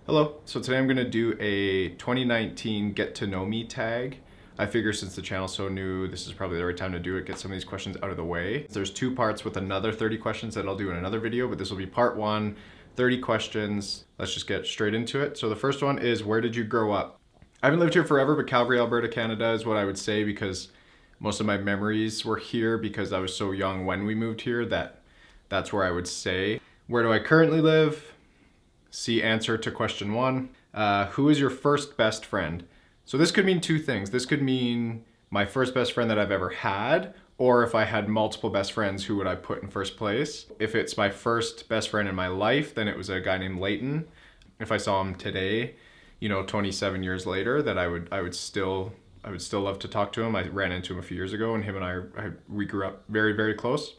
Hello, so today I'm going to do a 2019 Get to Know Me tag. I figure since the channel's so new, this is probably the right time to do it, get some of these questions out of the way. There's two parts with another 30 questions that I'll do in another video, but this will be part one, 30 questions. Let's just get straight into it. So the first one is, where did you grow up? I haven't lived here forever, but Calgary, Alberta, Canada is what I would say because most of my memories were here because I was so young when we moved here that's where I would say. Where do I currently live? See answer to question one. Who is your first best friend? So this could mean two things. This could mean my first best friend that I've ever had, or if I had multiple best friends, who would I put in first place? If it's my first best friend in my life, then it was a guy named Leighton. If I saw him today, 27 years later, that I would still love to talk to him. I ran into him a few years ago, and him and we grew up very, very close.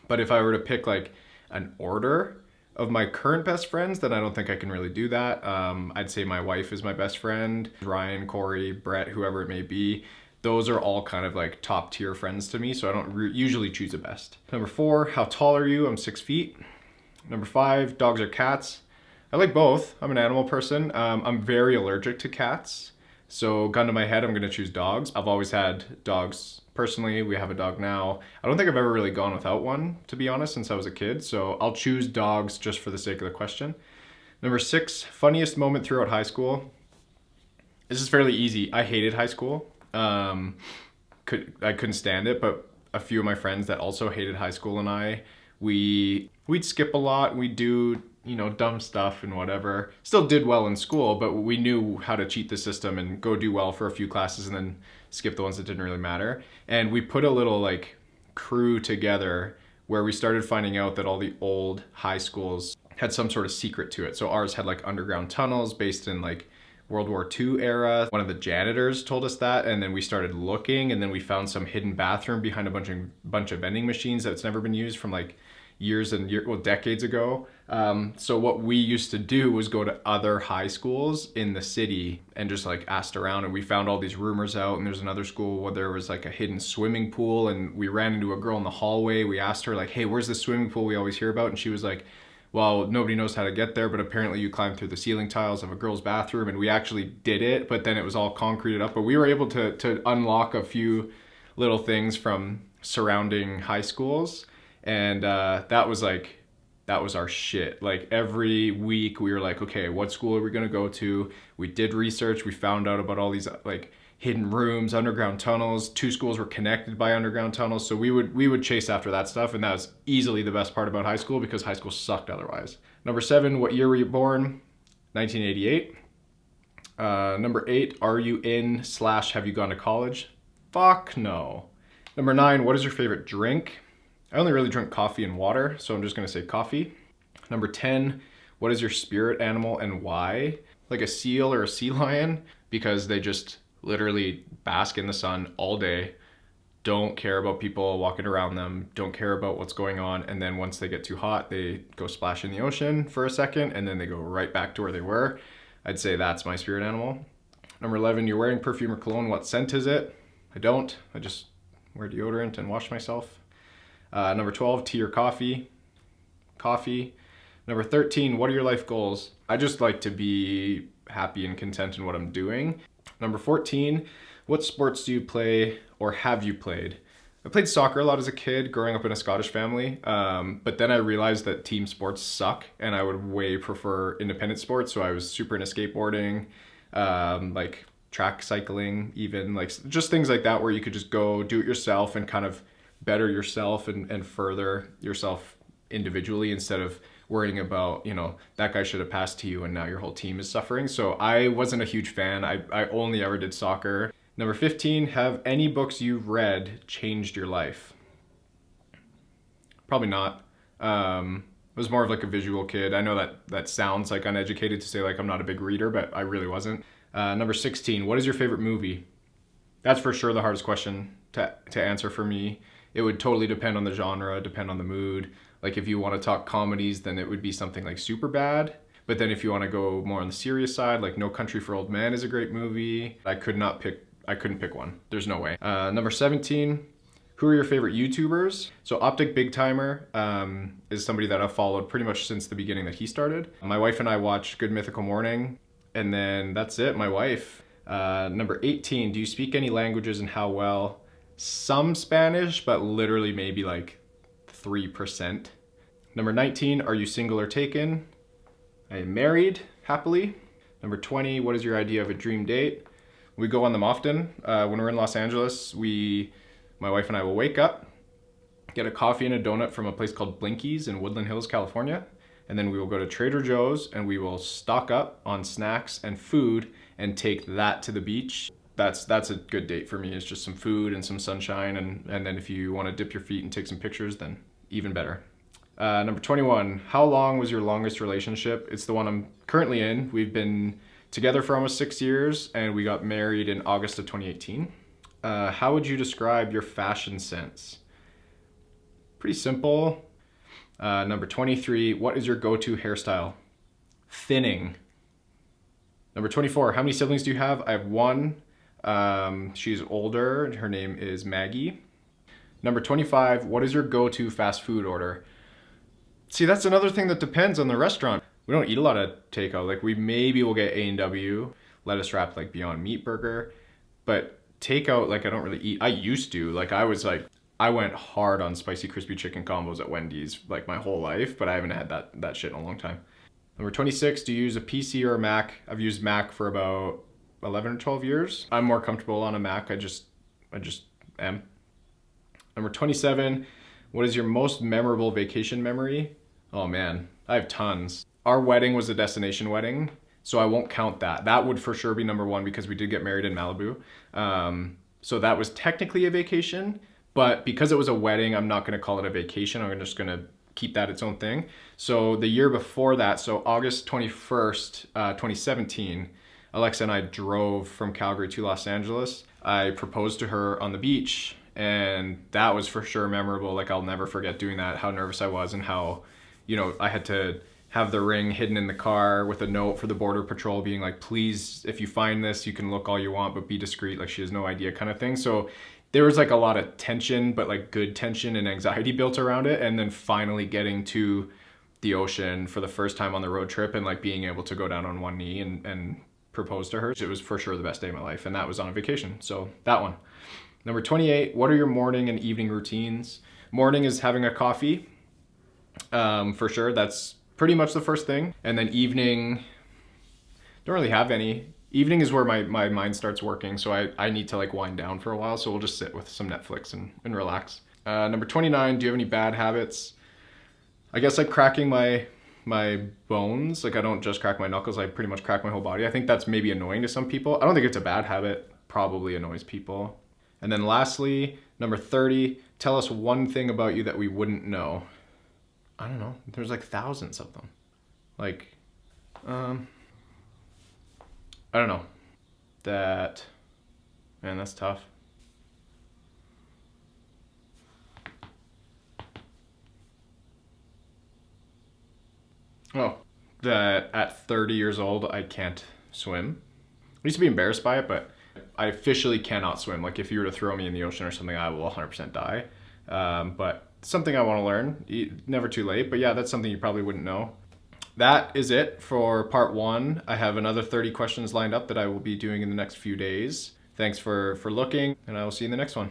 But if I were to pick like an order of my current best friends, then I don't think I can really do that. I'd say my wife is my best friend. Ryan, Corey, Brett, whoever it may be. Those are all kind of like top tier friends to me, so I don't usually choose a best. Number four, how tall are you? I'm 6 feet. Number five, dogs or cats? I like both. I'm an animal person. I'm very allergic to cats. So gun to my head, I'm gonna choose dogs. I've always had dogs personally. We have a dog now. I don't think I've ever really gone without one, to be honest, since I was a kid. So I'll choose dogs just for the sake of the question. Number six, funniest moment throughout high school. This is fairly easy. I hated high school. I couldn't stand it, but a few of my friends that also hated high school and we'd skip a lot. We'd do dumb stuff and whatever. Still did well in school, but we knew how to cheat the system and go do well for a few classes and then skip the ones that didn't really matter. And we put a little like crew together where we started finding out that all the old high schools had some sort of secret to it. So ours had like underground tunnels based in like World War II era. One of the janitors told us that, and then we started looking, and then we found some hidden bathroom behind a bunch of vending machines that's never been used from like decades ago. So what we used to do was go to other high schools in the city and just like asked around, and we found all these rumors out. And there's another school where there was like a hidden swimming pool, and we ran into a girl in the hallway. We asked her like, hey, where's the swimming pool we always hear about? And she was like, well, nobody knows how to get there, but apparently you climb through the ceiling tiles of a girl's bathroom. And we actually did it, but then it was all concreted up. But we were able to unlock a few little things from surrounding high schools. And that was our shit. Like every week we were like, okay, what school are we gonna go to? We did research. We found out about all these like hidden rooms, underground tunnels. Two schools were connected by underground tunnels. So we would chase after that stuff. And that was easily the best part about high school because high school sucked otherwise. Number seven, what year were you born? 1988. Number eight, are you in/have you gone to college? Fuck no. Number nine, what is your favorite drink? I only really drink coffee and water, so I'm just gonna say coffee. Number 10, what is your spirit animal and why? Like a seal or a sea lion, because they just literally bask in the sun all day, don't care about people walking around them, don't care about what's going on, and then once they get too hot, they go splash in the ocean for a second, and then they go right back to where they were. I'd say that's my spirit animal. Number 11, you're wearing perfume or cologne. What scent is it? I don't. I just wear deodorant and wash myself. Number 12, tea or coffee? Coffee. Number 13, what are your life goals? I just like to be happy and content in what I'm doing. Number 14, what sports do you play or have you played? I played soccer a lot as a kid, growing up in a Scottish family, but then I realized that team sports suck and I would way prefer independent sports, so I was super into skateboarding, like track cycling even, like just things like that where you could just go do it yourself and kind of better yourself and further yourself individually instead of worrying about, that guy should have passed to you and now your whole team is suffering. So I wasn't a huge fan. I only ever did soccer. Number 15, have any books you've read changed your life? Probably not. I was more of like a visual kid. I know that sounds like uneducated to say like I'm not a big reader, but I really wasn't. Number 16, what is your favorite movie? That's for sure the hardest question to answer for me. It would totally depend on the genre, depend on the mood. Like if you want to talk comedies, then it would be something like Superbad. But then if you want to go more on the serious side, like No Country for Old Men is a great movie. I couldn't pick one. There's no way. Number 17, Who are your favorite YouTubers? So Optic Big Timer is somebody that I've followed pretty much since the beginning that he started. My wife and I watch Good Mythical Morning, and then that's it, my wife. Number 18, do you speak any languages and how well? Some Spanish, but literally maybe like 3%. Number 19, are you single or taken? I am married, happily. Number 20, what is your idea of a dream date? We go on them often. When we're in Los Angeles, my wife and I will wake up, get a coffee and a donut from a place called Blinky's in Woodland Hills, California. And then we will go to Trader Joe's and we will stock up on snacks and food and take that to the beach. That's a good date for me. It's just some food and some sunshine. And then if you want to dip your feet and take some pictures, then even better. Number 21, how long was your longest relationship? It's the one I'm currently in. We've been together for almost 6 years and we got married in August of 2018. How would you describe your fashion sense? Pretty simple. Number 23, what is your go-to hairstyle? Thinning. Number 24, how many siblings do you have? I have one. She's older. Her name is Maggie. Number 25, what is your go-to fast food order? See, that's another thing that depends on the restaurant. We don't eat a lot of takeout. Like maybe we'll get A&W, lettuce wrapped like Beyond Meat burger, but takeout, like I don't really eat. I used to, I went hard on spicy crispy chicken combos at Wendy's like my whole life, but I haven't had that shit in a long time. Number 26, do you use a PC or a Mac? I've used Mac for about 11 or 12 years. I'm more comfortable on a Mac. I just am. Number 27, what is your most memorable vacation memory? Oh man, I have tons. Our wedding was a destination wedding, so I won't count that. That would for sure be number one because we did get married in Malibu. So that was technically a vacation, but because it was a wedding, I'm not gonna call it a vacation. I'm just gonna keep that its own thing. So the year before that, so August 21st, 2017, Alexa and I drove from Calgary to Los Angeles. I proposed to her on the beach, and that was for sure memorable. Like I'll never forget doing that, how nervous I was and how, I had to have the ring hidden in the car with a note for the border patrol being like, please, if you find this, you can look all you want, but be discreet, like she has no idea kind of thing. So there was like a lot of tension, but like good tension and anxiety built around it. And then finally getting to the ocean for the first time on the road trip and like being able to go down on one knee and propose to her. It was for sure the best day of my life. And that was on a vacation. So that one. Number 28, what are your morning and evening routines? Morning is having a coffee, for sure. That's pretty much the first thing. And then evening, don't really have any. Evening is where my mind starts working, so I need to like wind down for a while, so we'll just sit with some Netflix and relax. Number 29, do you have any bad habits? I guess like cracking my bones. Like I don't just crack my knuckles, I pretty much crack my whole body. I think that's maybe annoying to some people. I don't think it's a bad habit, probably annoys people. And then lastly, number 30, tell us one thing about you that we wouldn't know. I don't know, there's like thousands of them. Like, I don't know. Man, that's tough. Oh, that at 30 years old, I can't swim. I used to be embarrassed by it, but I officially cannot swim. Like if you were to throw me in the ocean or something, I will 100% die. But something I want to learn, never too late. But yeah, that's something you probably wouldn't know. That is it for part 1. I have another 30 questions lined up that I will be doing in the next few days. Thanks for looking, and I will see you in the next one.